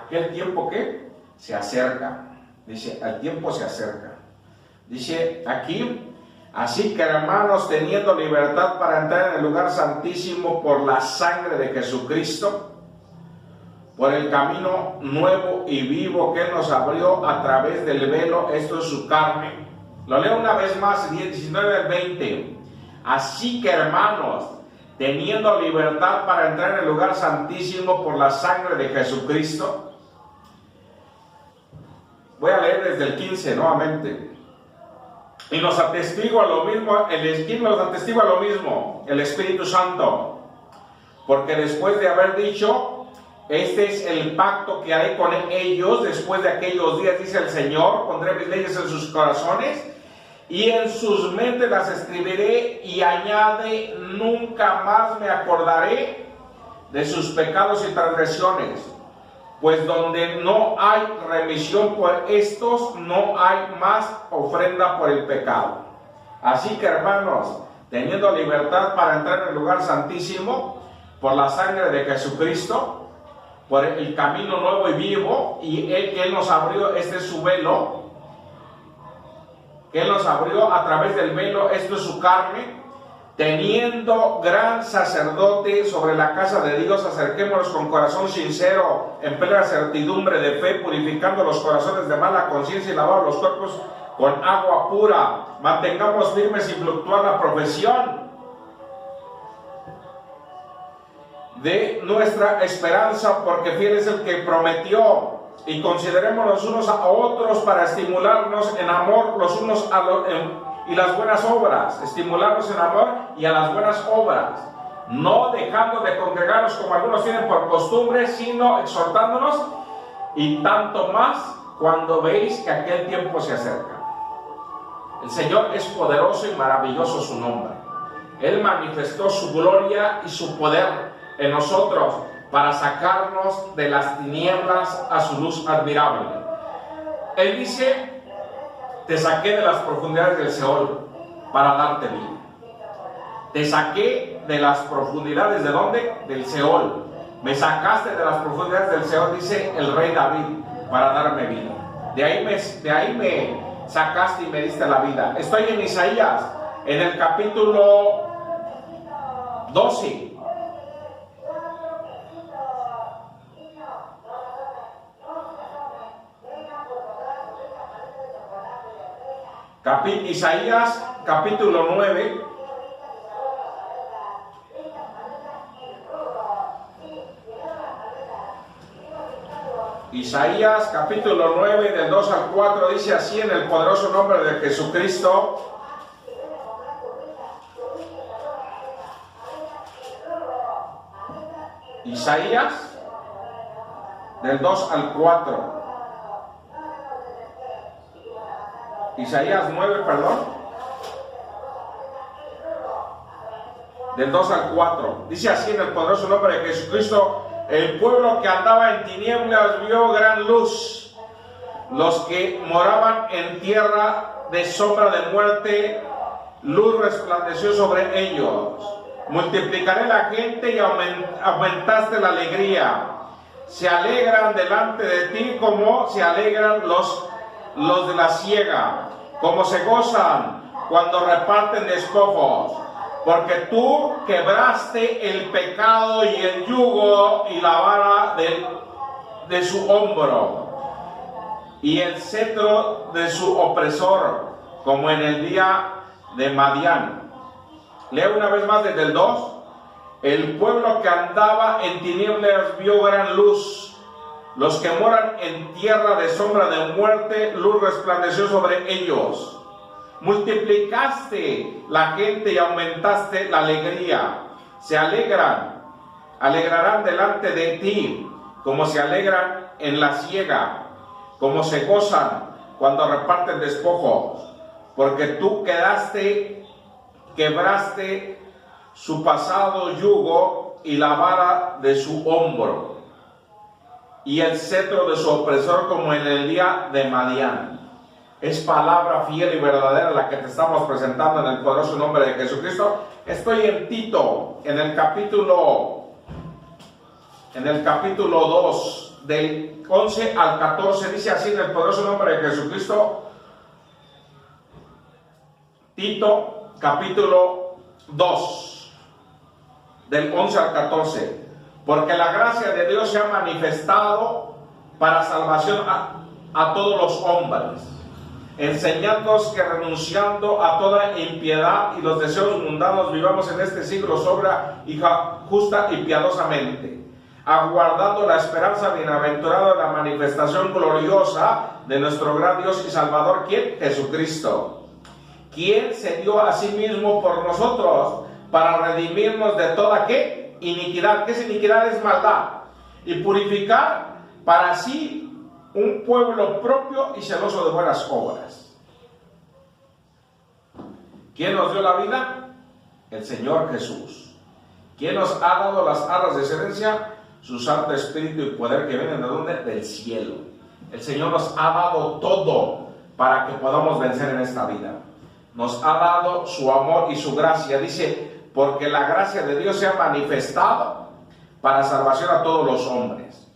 aquel tiempo que se acerca. Dice, el tiempo se acerca. Dice aquí, así que hermanos, teniendo libertad para entrar en el lugar santísimo por la sangre de Jesucristo, por el camino nuevo y vivo que Él nos abrió a través del velo, esto es su carne. Lo leo una vez más, 19 al 20. Así que hermanos, teniendo libertad para entrar en el lugar santísimo por la sangre de Jesucristo. Voy a leer desde el 15 nuevamente. Y nos atestigua lo mismo, ¿quién nos atestigua lo mismo? El Espíritu Santo. Porque después de haber dicho, este es el pacto que haré con ellos después de aquellos días, dice el Señor, pondré mis leyes en sus corazones y en sus mentes las escribiré, y añade, nunca más me acordaré de sus pecados y transgresiones, pues donde no hay remisión por estos, no hay más ofrenda por el pecado. Así que hermanos, teniendo libertad para entrar en el lugar santísimo por la sangre de Jesucristo, por el camino nuevo y vivo, y Él nos abrió, este es su velo, que Él nos abrió a través del velo, esto es su carne, teniendo gran sacerdote sobre la casa de Dios, acerquémonos con corazón sincero, en plena certidumbre de fe, purificando los corazones de mala conciencia y lavando los cuerpos con agua pura. Mantengamos firme sin fluctuar la profesión de nuestra esperanza, porque fiel es el que prometió. Y considerémonos unos a otros para estimularnos en amor los unos a los y las buenas obras, estimularnos en amor y a las buenas obras, no dejando de congregarnos como algunos tienen por costumbre, sino exhortándonos, y tanto más cuando veis que aquel tiempo se acerca. El Señor es poderoso y maravilloso su nombre. Él manifestó su gloria y su poder en nosotros para sacarnos de las tinieblas a su luz admirable. Él dice, te saqué de las profundidades del Seol para darte vida. Te saqué de las profundidades, ¿de dónde? Del Seol. Me sacaste de las profundidades del Seol, dice el rey David, para darme vida. De ahí me sacaste y me diste la vida. Estoy en Isaías, en el capítulo 12. Isaías capítulo 9. Isaías capítulo 9 del 2 al 4 dice así, en el poderoso nombre de Jesucristo. Isaías del 2 al 4. Isaías 9, perdón, del 2 al 4, dice así en el poderoso nombre de Jesucristo, el pueblo que andaba en tinieblas vio gran luz, los que moraban en tierra de sombra de muerte, luz resplandeció sobre ellos. Multiplicaré la gente y aumentaste la alegría, se alegran delante de ti como se alegran los de la siega, como se gozan cuando reparten despojos, porque tú quebraste el pecado y el yugo y la vara de su hombro y el cetro de su opresor, como en el día de Madián. Leo una vez más desde el 2. El pueblo que andaba en tinieblas vio gran luz, los que moran en tierra de sombra de muerte, luz resplandeció sobre ellos. Multiplicaste la gente y aumentaste la alegría. Se alegrarán delante de ti, como se alegran en la siega, como se gozan cuando reparten despojos, porque tú quebraste su pasado yugo y la vara de su hombro, y el cetro de su opresor como en el día de Madián. Es palabra fiel y verdadera la que te estamos presentando en el poderoso nombre de Jesucristo. Estoy en Tito, en el capítulo 2, del 11 al 14, dice así en el poderoso nombre de Jesucristo. Tito, capítulo 2, del 11 al 14. Porque la gracia de Dios se ha manifestado para salvación a todos los hombres, enseñándonos que renunciando a toda impiedad y los deseos mundanos vivamos en este siglo sobria y justa y piadosamente, aguardando la esperanza bienaventurada de la manifestación gloriosa de nuestro gran Dios y Salvador, ¿quién? Jesucristo, quien se dio a sí mismo por nosotros para redimirnos de toda ¿qué? Iniquidad. ¿Qué es iniquidad? Es maldad. Y purificar para sí un pueblo propio y celoso de buenas obras. ¿Quién nos dio la vida? El Señor Jesús. ¿Quién nos ha dado las arras de excelencia? Su Santo Espíritu y poder que vienen de ¿dónde? Del cielo. El Señor nos ha dado todo para que podamos vencer en esta vida. Nos ha dado su amor y su gracia. Dice, porque la gracia de Dios se ha manifestado para salvación a todos los hombres,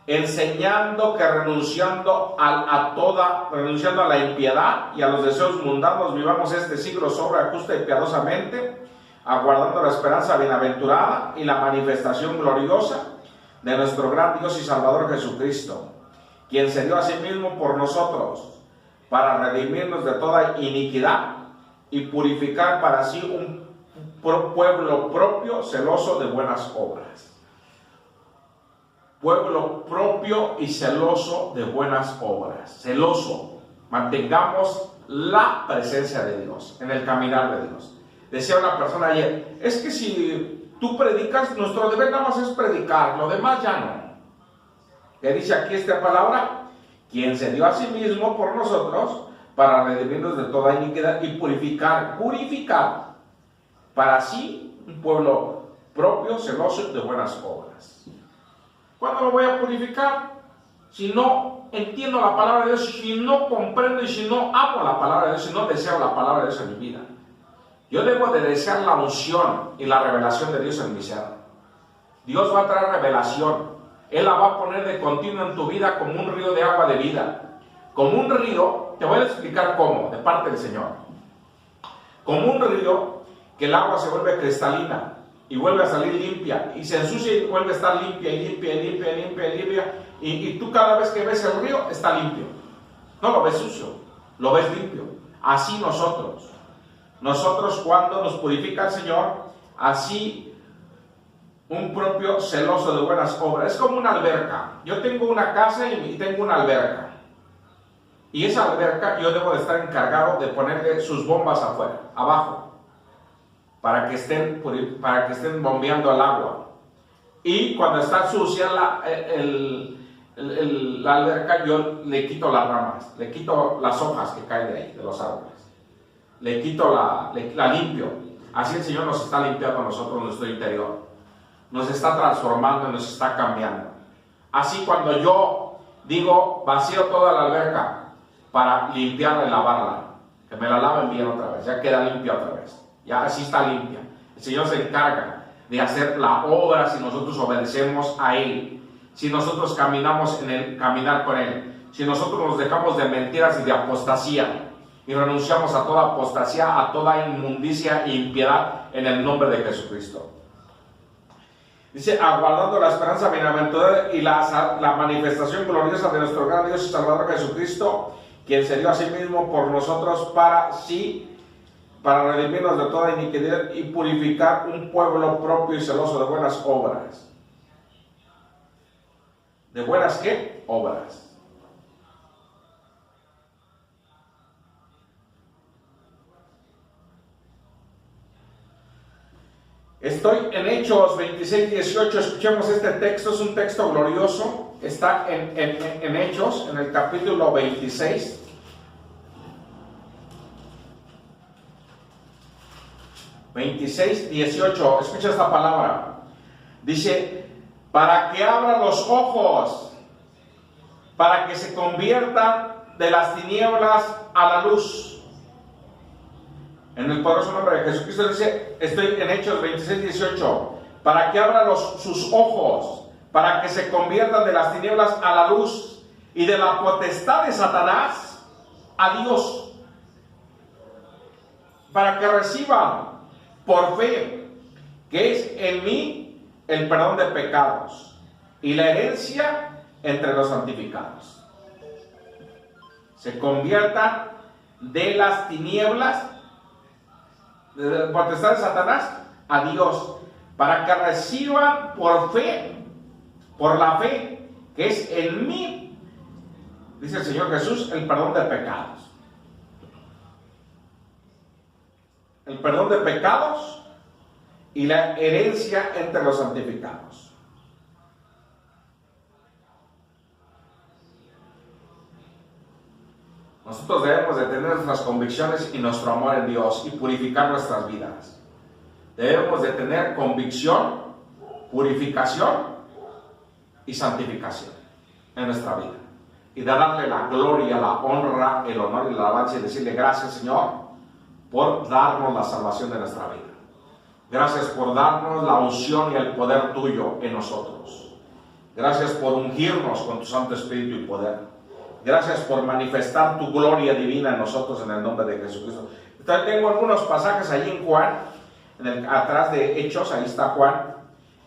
enseñando que renunciando a la impiedad y a los deseos mundanos vivamos este siglo sobria, justa y piadosamente, aguardando la esperanza bienaventurada y la manifestación gloriosa de nuestro gran Dios y Salvador Jesucristo, quien se dio a sí mismo por nosotros para redimirnos de toda iniquidad y purificar para sí un pueblo propio, celoso de buenas obras. Pueblo propio y celoso de buenas obras. Celoso. Mantengamos la presencia de Dios, en el caminar de Dios. Decía una persona ayer, es que si tú predicas, nuestro deber nada más es predicar, lo demás ya no. ¿Qué dice aquí esta palabra? Quien se dio a sí mismo por nosotros para redimirnos de toda iniquidad y purificar para sí un pueblo propio, celoso de buenas obras. ¿Cuándo me voy a purificar? Si no entiendo la palabra de Dios, si no comprendo y si no amo la palabra de Dios, si no deseo la palabra de Dios en mi vida. Yo debo de desear la unción y la revelación de Dios en mi ser. Dios va a traer revelación. Él la va a poner de continuo en tu vida como un río de agua de vida. Como un río, te voy a explicar cómo, de parte del Señor. Como un río que el agua se vuelve cristalina y vuelve a salir limpia y se ensucia y vuelve a estar limpia y limpia y limpia y limpia y limpia y tú cada vez que ves el río está limpio, no lo ves sucio, lo ves limpio. Así nosotros cuando nos purifica el Señor, así un propio celoso de buenas obras. Es como una alberca. Yo tengo una casa y tengo una alberca y esa alberca yo debo de estar encargado de ponerle sus bombas afuera, abajo, para que estén bombeando el agua. Y cuando está sucia la alberca, yo le quito las ramas, le quito las hojas que caen de ahí, de los árboles, le quito la limpio. Así el Señor nos está limpiando a nosotros nuestro interior, nos está transformando, nos está cambiando. Así cuando yo digo vacío toda la alberca para limpiarla y lavarla, que me la laven bien otra vez, ya queda limpia otra vez. Ya así está limpia. El Señor se encarga de hacer la obra si nosotros obedecemos a Él, si nosotros caminamos en el caminar con Él, si nosotros nos dejamos de mentiras y de apostasía y renunciamos a toda apostasía, a toda inmundicia e impiedad en el nombre de Jesucristo. Dice, aguardando la esperanza bienaventurada y la manifestación gloriosa de nuestro gran Dios y Salvador Jesucristo, quien se dio a sí mismo por nosotros para redimirnos de toda iniquidad y purificar un pueblo propio y celoso de buenas obras. ¿De buenas qué? Obras. Estoy en Hechos 26, 18, escuchemos este texto, es un texto glorioso, está en Hechos, en el capítulo 26. Escucha esta palabra. Dice, para que abra los ojos, para que se conviertan de las tinieblas a la luz. En el poderoso nombre de Jesucristo dice, estoy en Hechos 26, 18, para que abra sus ojos, para que se conviertan de las tinieblas a la luz y de la potestad de Satanás a Dios, para que reciban por fe, que es en mí, el perdón de pecados y la herencia entre los santificados. Se conviertan de las tinieblas, de la potestad de Satanás a Dios, para que reciban por fe, por la fe, que es en mí, dice el Señor Jesús, el perdón de pecados. El perdón de pecados y la herencia entre los santificados. Nosotros debemos de tener nuestras convicciones y nuestro amor en Dios y purificar nuestras vidas. Debemos de tener convicción, purificación y santificación en nuestra vida. Y de darle la gloria, la honra, el honor y la alabanza y decirle gracias, Señor, por darnos la salvación de nuestra vida. Gracias por darnos la unción y el poder tuyo en nosotros. Gracias por ungirnos con tu Santo Espíritu y poder. Gracias por manifestar tu gloria divina en nosotros en el nombre de Jesucristo. Entonces, tengo algunos pasajes allí en Juan, atrás de Hechos, ahí está Juan,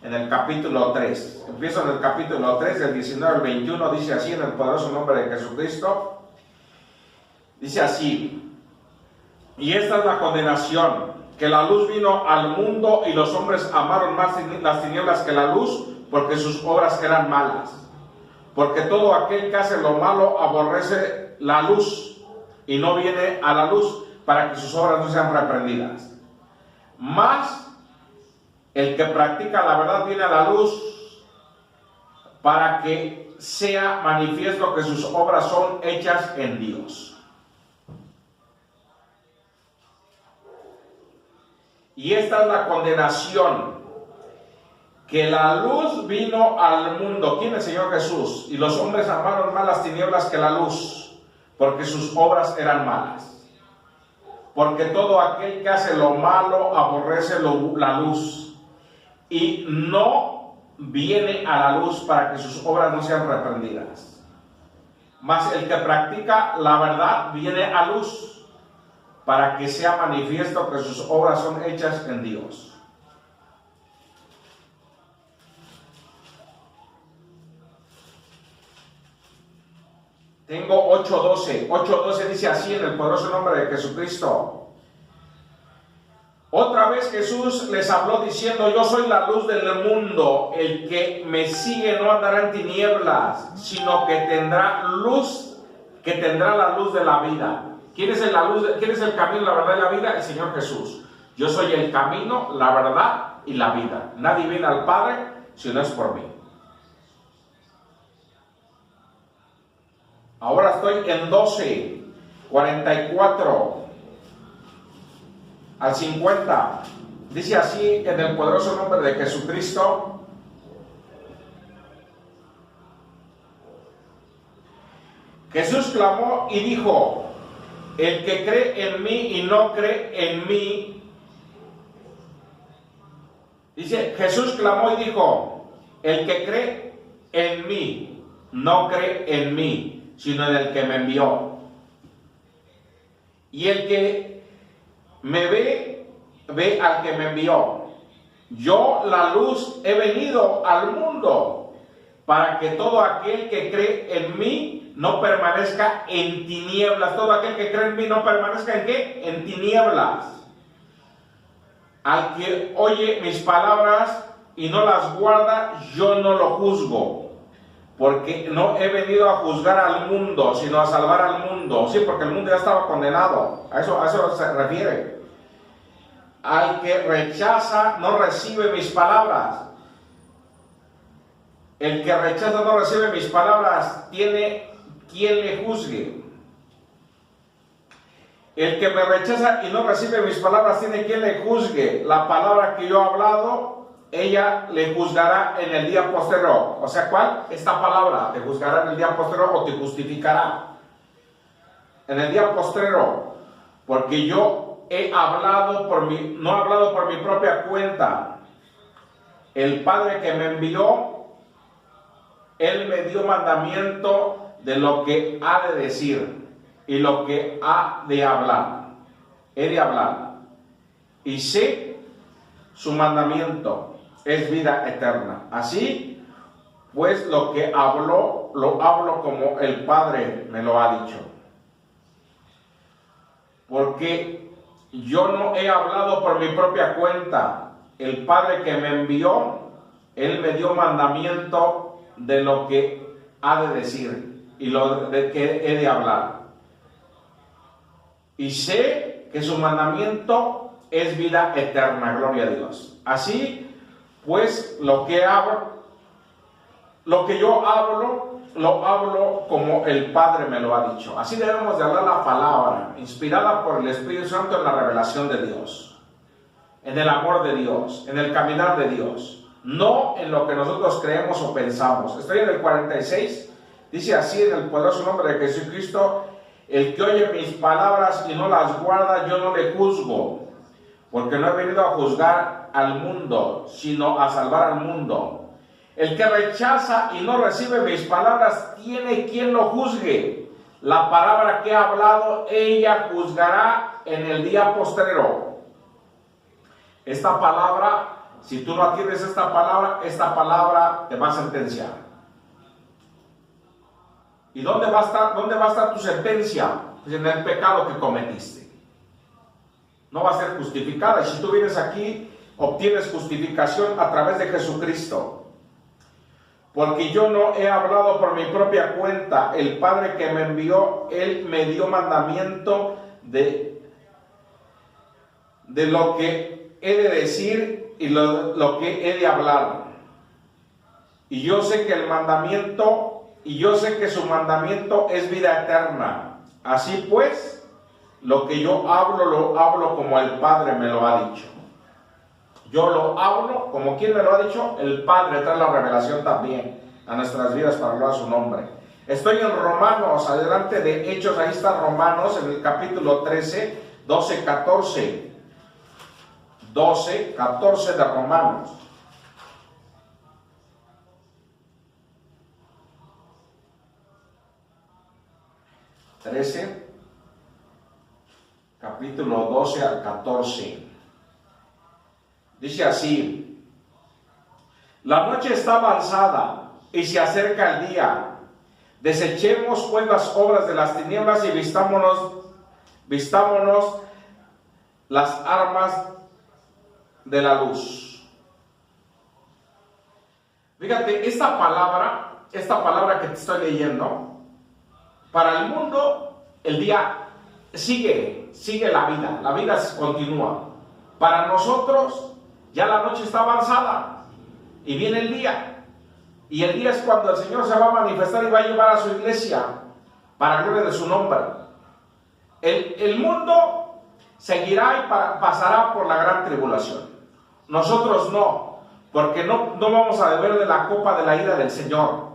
en el capítulo 3. Empiezo en el capítulo 3, del 19 al 21, dice así, en el poderoso nombre de Jesucristo. Dice así: y esta es la condenación, que la luz vino al mundo y los hombres amaron más las tinieblas que la luz, porque sus obras eran malas. Porque todo aquel que hace lo malo aborrece la luz y no viene a la luz, para que sus obras no sean reprendidas. Mas el que practica la verdad viene a la luz, para que sea manifiesto que sus obras son hechas en Dios. Y esta es la condenación, que la luz vino al mundo. ¿Quién es el Señor Jesús? Y los hombres amaron más las tinieblas que la luz, porque sus obras eran malas. Porque todo aquel que hace lo malo aborrece la luz, y no viene a la luz, para que sus obras no sean reprendidas. Mas el que practica la verdad viene a luz, para que sea manifiesto que sus obras son hechas en Dios. Tengo 8:12. 8:12 dice así, en el poderoso nombre de Jesucristo. Otra vez Jesús les habló diciendo: yo soy la luz del mundo. El que me sigue no andará en tinieblas, sino que tendrá luz, que tendrá la luz de la vida. ¿Quién es quién es el camino, la verdad y la vida? El Señor Jesús. Yo soy el camino, la verdad y la vida. Nadie viene al Padre si no es por mí. Ahora estoy en 12, 44 al 50. Dice así, en el poderoso nombre de Jesucristo: Jesús clamó y dijo: el que cree en mí y no cree en mí. Dice, Jesús clamó y dijo: el que cree en mí no cree en mí, sino en el que me envió. Y el que me ve, ve al que me envió. Yo, la luz, he venido al mundo, para que todo aquel que cree en mí no permanezca en tinieblas. Todo aquel que cree en mí no permanezca ¿en qué? En tinieblas. Al que oye mis palabras y no las guarda, yo no lo juzgo, porque no he venido a juzgar al mundo, sino a salvar al mundo. Sí, porque el mundo ya estaba condenado. A eso se refiere. Al que rechaza no recibe mis palabras. El que rechaza no recibe mis palabras, tiene quien le juzgue. El que me rechaza y no recibe mis palabras, tiene quien le juzgue. La palabra que yo he hablado, ella le juzgará en el día posterior. O sea, ¿cuál? Esta palabra te juzgará en el día posterior, o te justificará en el día posterior. Porque yo he hablado no he hablado por mi propia cuenta. El Padre que me envió Él me dio mandamiento de lo que ha de decir y lo que ha de hablar. He de hablar. Y sé su mandamiento es vida eterna. Así pues lo que hablo, lo hablo como el Padre me lo ha dicho. Porque yo no he hablado por mi propia cuenta. El Padre que me envió, Él me dio mandamiento de lo que ha de decir y lo de que he de hablar. Y sé que su mandamiento es vida eterna, gloria a Dios. Así pues lo que yo hablo, lo hablo como el Padre me lo ha dicho. Así debemos de hablar la palabra, inspirada por el Espíritu Santo en la revelación de Dios, en el amor de Dios, en el caminar de Dios, no en lo que nosotros creemos o pensamos. Estoy en el 46, dice así en el poderoso nombre de Jesucristo: el que oye mis palabras y no las guarda, yo no le juzgo, porque no he venido a juzgar al mundo, sino a salvar al mundo. El que rechaza y no recibe mis palabras, tiene quien lo juzgue. La palabra que he hablado, ella juzgará en el día postrero. Esta palabra, si tú no atiendes esta palabra te va a sentenciar. ¿Y dónde va a estar tu sentencia? Pues en el pecado que cometiste. No va a ser justificada. Y si tú vienes aquí, obtienes justificación a través de Jesucristo. Porque yo no he hablado por mi propia cuenta. El Padre que me envió, Él me dio mandamiento de lo que he de decir y lo que he de hablar. Y yo sé que yo sé que su mandamiento es vida eterna. Así pues, lo que yo hablo, lo hablo como el Padre me lo ha dicho. Yo lo hablo como quien me lo ha dicho, el Padre trae la revelación también a nuestras vidas para hablar su nombre. Estoy en Romanos, adelante de Hechos, ahí está Romanos, en el capítulo 13, 12, 14. 12, 14 de Romanos. Capítulo 12 al 14. Dice así: la noche está avanzada y se acerca el día. Desechemos pues las obras de las tinieblas y vistámonos las armas de la luz. Fíjate, esta palabra que te estoy leyendo, para el mundo el día sigue la vida continúa. Para nosotros ya la noche está avanzada y viene el día. Y el día es cuando el Señor se va a manifestar y va a llevar a su iglesia para gloria de su nombre. El mundo seguirá y pasará por la gran tribulación. Nosotros no, porque no vamos a beber de la copa de la ira del Señor.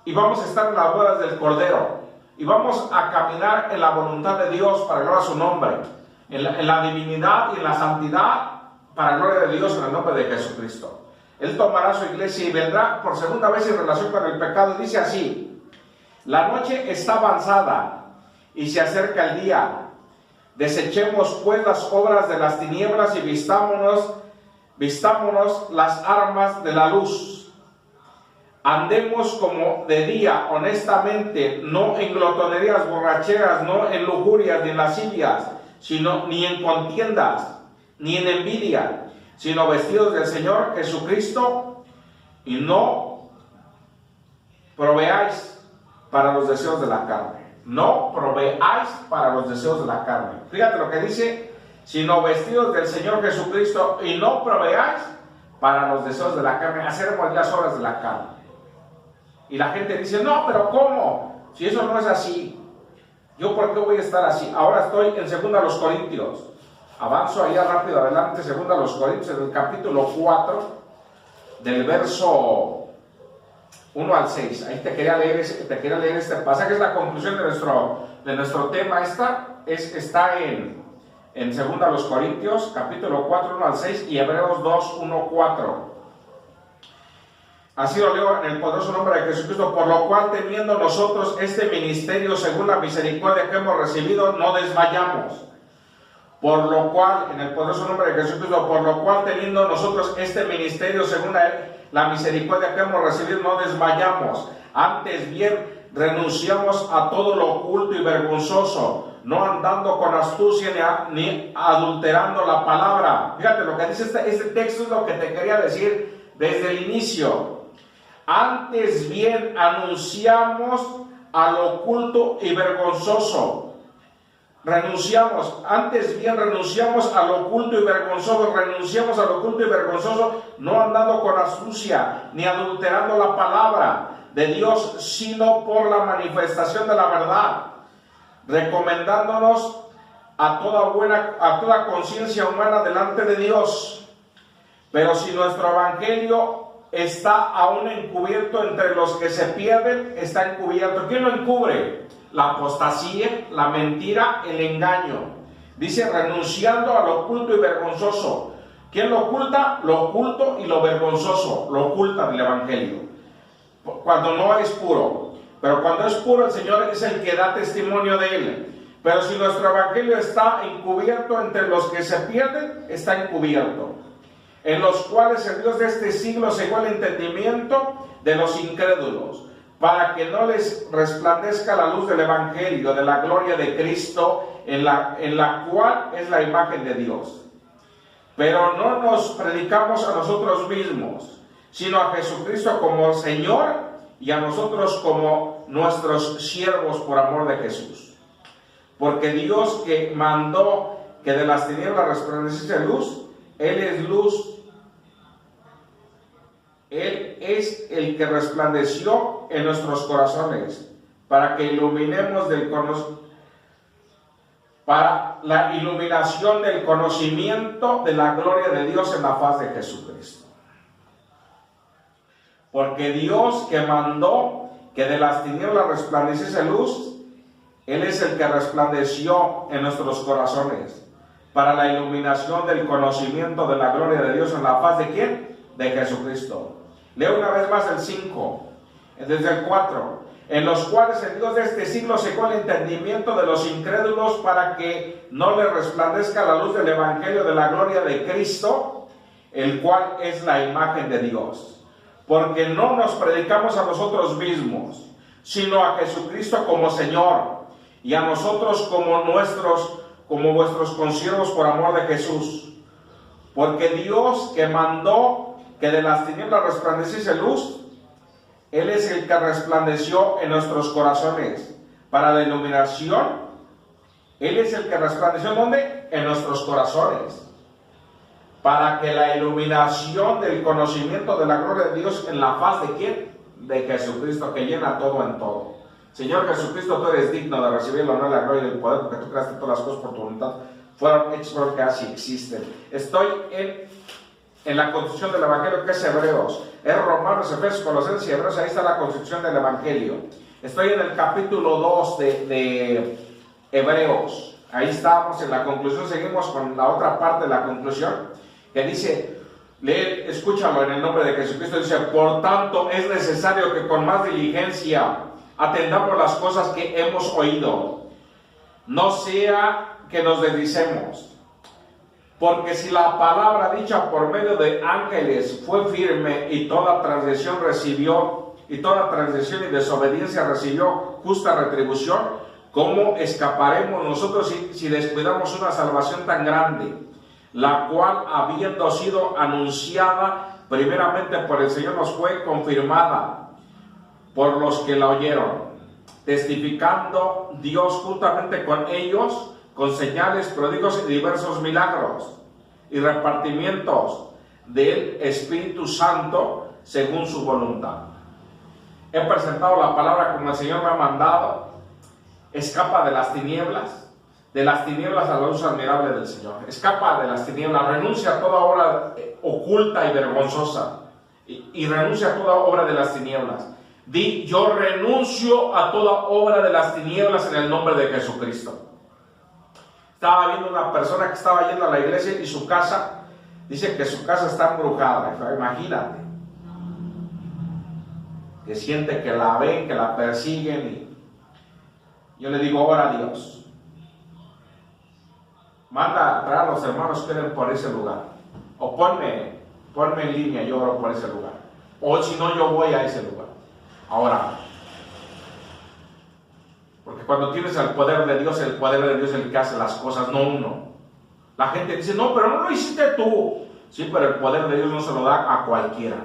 Y vamos a estar en las bodas del Cordero. Y vamos a caminar en la voluntad de Dios para gloria de su nombre. En la divinidad y en la santidad para gloria de Dios en el nombre de Jesucristo. Él tomará su iglesia y vendrá por segunda vez en relación con el pecado. Dice así: la noche está avanzada y se acerca el día. Desechemos pues las obras de las tinieblas y vistámonos las armas de la luz. Andemos como de día, honestamente, no en glotonerías, borracheras, no en lujurias ni en lascivias, ni en contiendas, ni en envidia, sino vestidos del Señor Jesucristo, y no proveáis para los deseos de la carne. No proveáis para los deseos de la carne. Fíjate lo que dice: sino vestidos del Señor Jesucristo, y no proveáis para los deseos de la carne. Hacemos las obras de la carne. Y la gente dice: no, pero ¿cómo? Si eso no es así, ¿yo por qué voy a estar así? Ahora estoy en 2 Corintios. Avanzo allá rápido adelante, 2 Corintios, en el capítulo 4, del verso 1 al 6. Ahí te quería leer este pasaje. Es la conclusión de nuestro tema. Está en 2 Corintios, capítulo 4, 1 al 6, y Hebreos 2, 1, 4. Así lo leo en el poderoso nombre de Jesucristo, por lo cual teniendo nosotros este ministerio según la misericordia que hemos recibido, no desmayamos. Por lo cual, en el poderoso nombre de Jesucristo, por lo cual teniendo nosotros este ministerio según la misericordia que hemos recibido, no desmayamos. Antes bien, renunciamos a todo lo oculto y vergonzoso, no andando con astucia ni adulterando la palabra. Fíjate lo que dice este texto, es lo que te quería decir desde el inicio. Antes bien anunciamos a lo oculto y vergonzoso. Renunciamos a lo oculto y vergonzoso, no andando con astucia, ni adulterando la palabra de Dios, sino por la manifestación de la verdad, recomendándonos a toda conciencia humana delante de Dios. Pero si nuestro evangelio está aún encubierto entre los que se pierden, está encubierto. ¿Quién lo encubre? La apostasía, la mentira, el engaño. Dice, renunciando a lo oculto y vergonzoso. ¿Quién lo oculta? Lo oculto y lo vergonzoso. Lo oculta del evangelio, cuando no es puro. Pero cuando es puro, el Señor es el que da testimonio de él. Pero si nuestro evangelio está encubierto entre los que se pierden, está encubierto, en los cuales el Dios de este siglo cegó el entendimiento de los incrédulos, para que no les resplandezca la luz del evangelio de la gloria de Cristo, en la cual es la imagen de Dios. Pero no nos predicamos a nosotros mismos, sino a Jesucristo como Señor, y a nosotros como nuestros siervos por amor de Jesús. Porque Dios, que mandó que de las tinieblas resplandeciese luz, Él es luz. Él es el que resplandeció en nuestros corazones, para que iluminemos para la iluminación del conocimiento de la gloria de Dios en la faz de Jesucristo. Porque Dios, que mandó que de las tinieblas resplandeciese luz, Él es el que resplandeció en nuestros corazones, para la iluminación del conocimiento de la gloria de Dios en la faz de ¿quién? De Jesucristo. Leo una vez más el 5, desde el 4. En los cuales el Dios de este siglo secó el entendimiento de los incrédulos, para que no les resplandezca la luz del evangelio de la gloria de Cristo, el cual es la imagen de Dios. Porque no nos predicamos a nosotros mismos, sino a Jesucristo como Señor, y a nosotros como vuestros consiervos por amor de Jesús. Porque Dios, que mandó que de las tinieblas resplandeciese luz, Él es el que resplandeció en nuestros corazones para la iluminación. Él es el que resplandeció, ¿dónde? En nuestros corazones, para que la iluminación del conocimiento de la gloria de Dios en la faz de ¿quién? De Jesucristo, que llena todo en todo. Señor Jesucristo, tú eres digno de recibir el honor, la gloria y el poder, porque tú creaste todas las cosas por tu voluntad, fueron hechas porque así existen. Estoy en la construcción del evangelio, que es Hebreos, es Romanos, Efesios, Colosenses y Hebreos. Ahí está la construcción del evangelio. Estoy en el capítulo 2 de Hebreos. Ahí estamos en la conclusión. Seguimos con la otra parte de la conclusión, que dice, escúchalo en el nombre de Jesucristo. Dice, por tanto es necesario que con más diligencia atendamos las cosas que hemos oído, no sea que nos deslicemos. Porque si la palabra dicha por medio de ángeles fue firme, y toda transgresión y desobediencia recibió justa retribución, ¿cómo escaparemos nosotros si descuidamos una salvación tan grande, la cual, habiendo sido anunciada primeramente por el Señor, nos fue confirmada por los que la oyeron, testificando Dios juntamente con ellos, con señales, prodigios y diversos milagros y repartimientos del Espíritu Santo según su voluntad? He presentado la palabra como el Señor me ha mandado. Escapa de las tinieblas a la luz admirable del Señor. Escapa de las tinieblas, renuncia a toda obra oculta y vergonzosa, y renuncia a toda obra de las tinieblas. Di, yo renuncio a toda obra de las tinieblas en el nombre de Jesucristo. Estaba viendo una persona que estaba yendo a la iglesia y su casa, dice que su casa está embrujada. Imagínate. que siente que la ven, que la persiguen, y yo le digo, ora a Dios. Manda a traer a los hermanos que oren por ese lugar. O ponme en línea, yo oro por ese lugar. O si no, yo voy a ese lugar. Ahora, porque cuando tienes el poder de Dios es el que hace las cosas, no uno. La gente dice, no, pero no lo hiciste tú. Sí, pero el poder de Dios no se lo da a cualquiera.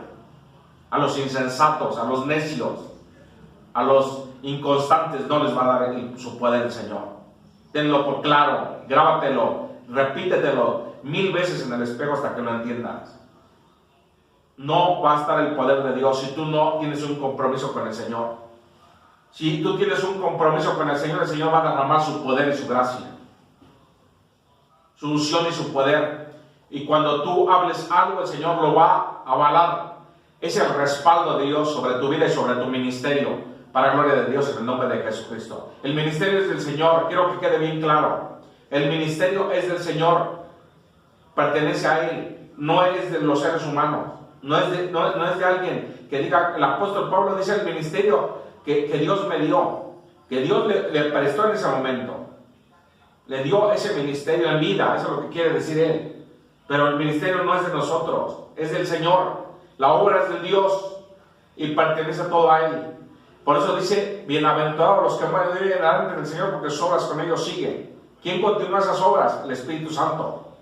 A los insensatos, a los necios, a los inconstantes no les va a dar su poder el Señor. Tenlo por claro, grábatelo, repítetelo 1000 veces en el espejo hasta que lo entiendas. No va a estar el poder de Dios si tú no tienes un compromiso con el Señor. Si tú tienes un compromiso con el Señor va a derramar su poder y su gracia, su unción y su poder. Y cuando tú hables algo, el Señor lo va a avalar. Es el respaldo de Dios sobre tu vida y sobre tu ministerio, para gloria de Dios en el nombre de Jesucristo. El ministerio es del Señor, quiero que quede bien claro. El ministerio es del Señor, pertenece a Él, no es de los seres humanos, no es de alguien que diga, el apóstol Pablo dice el ministerio que Dios me dio, que Dios le prestó en ese momento. Le dio ese ministerio en vida, eso es lo que quiere decir él. Pero el ministerio no es de nosotros, es del Señor. La obra es de Dios y pertenece todo a Él. Por eso dice, bienaventurados los que mueren delante del Señor, porque sus obras con ellos siguen. ¿Quién continúa esas obras? El Espíritu Santo.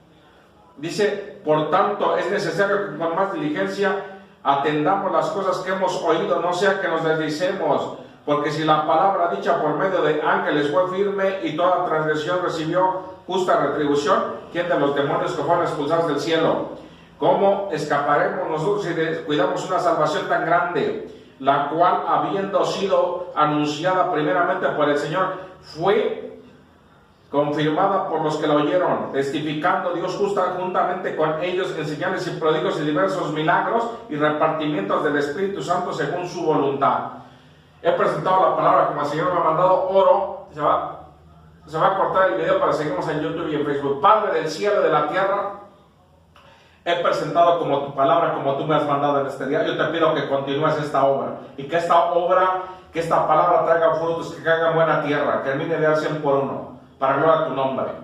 Dice, por tanto, es necesario que con más diligencia atendamos las cosas que hemos oído, no sea que nos deslicemos. Porque si la palabra dicha por medio de ángeles fue firme y toda transgresión recibió justa retribución, ¿quién de los demonios que fueron expulsados del cielo? ¿Cómo escaparemos nosotros si descuidamos una salvación tan grande, la cual, habiendo sido anunciada primeramente por el Señor, fue confirmada por los que la oyeron, testificando Dios juntamente con ellos en señales y prodigios y diversos milagros y repartimientos del Espíritu Santo según su voluntad? He presentado la palabra como el Señor me ha mandado, oro, se va a cortar el video para seguirnos en YouTube y en Facebook. Padre del cielo y de la tierra, he presentado como tu palabra, como tú me has mandado en este día. Yo te pido que continúes esta obra y que esta palabra traiga frutos, que caiga en buena tierra, que termine de dar 100 por 1, para gloria a tu nombre.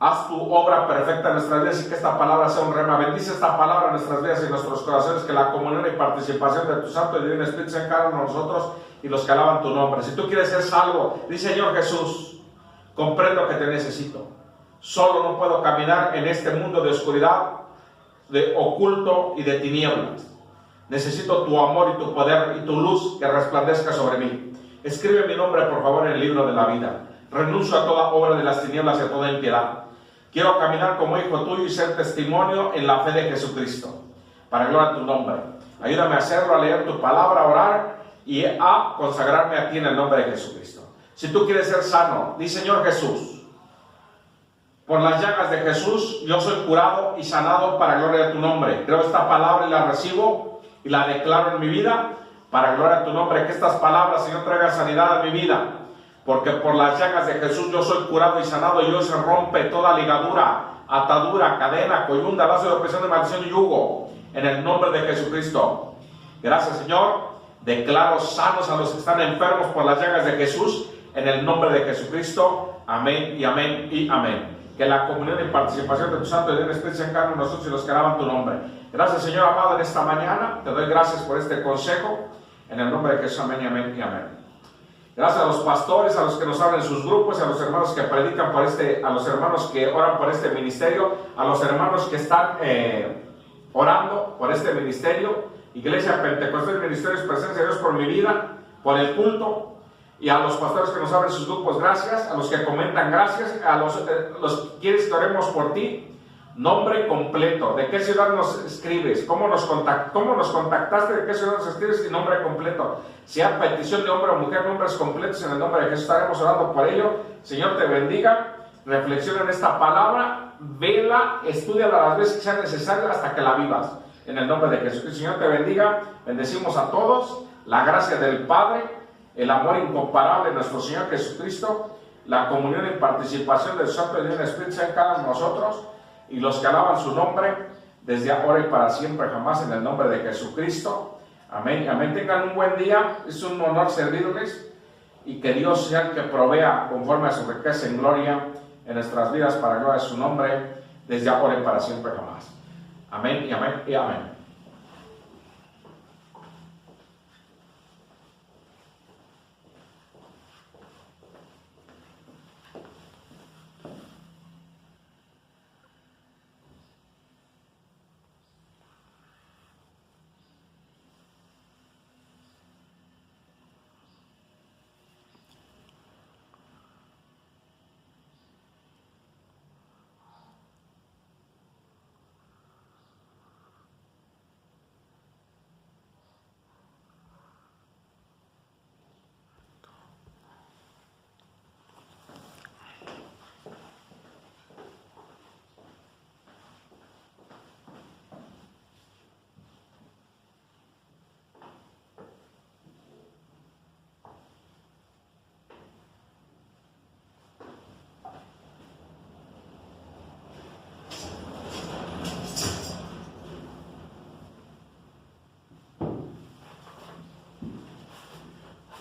Haz tu obra perfecta en nuestras vidas y que esta palabra sea un rema. Bendice esta palabra en nuestras vidas y en nuestros corazones, que la comunión y participación de tu Santo y Divino Espíritu se encarguen a nosotros y los que alaban tu nombre. Si tú quieres ser salvo, dice Señor Jesús, comprendo que te necesito. Solo no puedo caminar en este mundo de oscuridad, de oculto y de tinieblas. Necesito tu amor y tu poder y tu luz que resplandezca sobre mí. Escribe mi nombre, por favor, en el libro de la vida. Renuncio a toda obra de las tinieblas y a toda impiedad. Quiero caminar como hijo tuyo y ser testimonio en la fe de Jesucristo, para gloria a tu nombre. Ayúdame a hacerlo, a leer tu palabra, a orar y a consagrarme a ti en el nombre de Jesucristo. Si tú quieres ser sano, di Señor Jesús, por las llagas de Jesús yo soy curado y sanado para gloria a tu nombre. Creo esta palabra y la recibo y la declaro en mi vida para gloria a tu nombre. Que estas palabras, Señor, traigan sanidad a mi vida. Porque por las llagas de Jesús yo soy curado y sanado, y hoy se rompe toda ligadura, atadura, cadena, coyunda, lazo de opresión, de maldición y yugo, en el nombre de Jesucristo. Gracias, Señor. Declaro sanos a los que están enfermos por las llagas de Jesús, en el nombre de Jesucristo. Amén y amén y amén. Que la comunión y participación de tu Santo y Divino Espíritu se encarguen nosotros y los que alaban tu nombre. Gracias, Señor amado, en esta mañana. Te doy gracias por este consejo, en el nombre de Jesús. Amén y amén y amén. Gracias a los pastores, a los que nos abren sus grupos, a los hermanos que predican a los hermanos que oran por este ministerio, a los hermanos que están orando por este ministerio. Iglesia Pentecostal Ministerios, presencia de Dios por mi vida, por el culto, y a los pastores que nos abren sus grupos, gracias, a los que comentan, gracias, a los que quieres que oremos por ti. Nombre completo, de qué ciudad nos escribes, cómo nos contactaste, de qué ciudad nos escribes y nombre completo. Sea petición de hombre o mujer, nombres completos en el nombre de Jesús, estaremos orando por ello. Señor te bendiga, reflexiona en esta palabra, vela, estúdiala las veces que sea necesario hasta que la vivas. En el nombre de Jesús, el Señor te bendiga, bendecimos a todos, la gracia del Padre, el amor incomparable de nuestro Señor Jesucristo, la comunión y participación del Santo y Divino Espíritu sea en cada uno de nosotros, y los que alaban su nombre, desde ahora y para siempre jamás, en el nombre de Jesucristo. Amén. Amén. Tengan un buen día. Es un honor servirles y que Dios sea el que provea conforme a su riqueza en gloria en nuestras vidas para gloria de su nombre, desde ahora y para siempre jamás. Amén y amén y amén.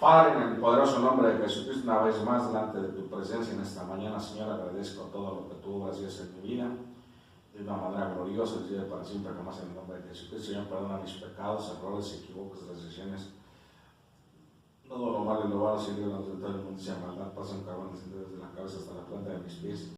Padre, en el poderoso nombre de Jesucristo, una vez más delante de tu presencia en esta mañana, Señor, agradezco todo lo que tú obras y haces en mi vida, de una manera gloriosa, desde para siempre, jamás, en el nombre de Jesucristo. Señor, perdona mis pecados, errores, equívocos, decisiones, todo lo malo y lo malo, Señor, de todo el mundo sea maldad, pasan cabrones desde la cabeza hasta la planta de mis pies.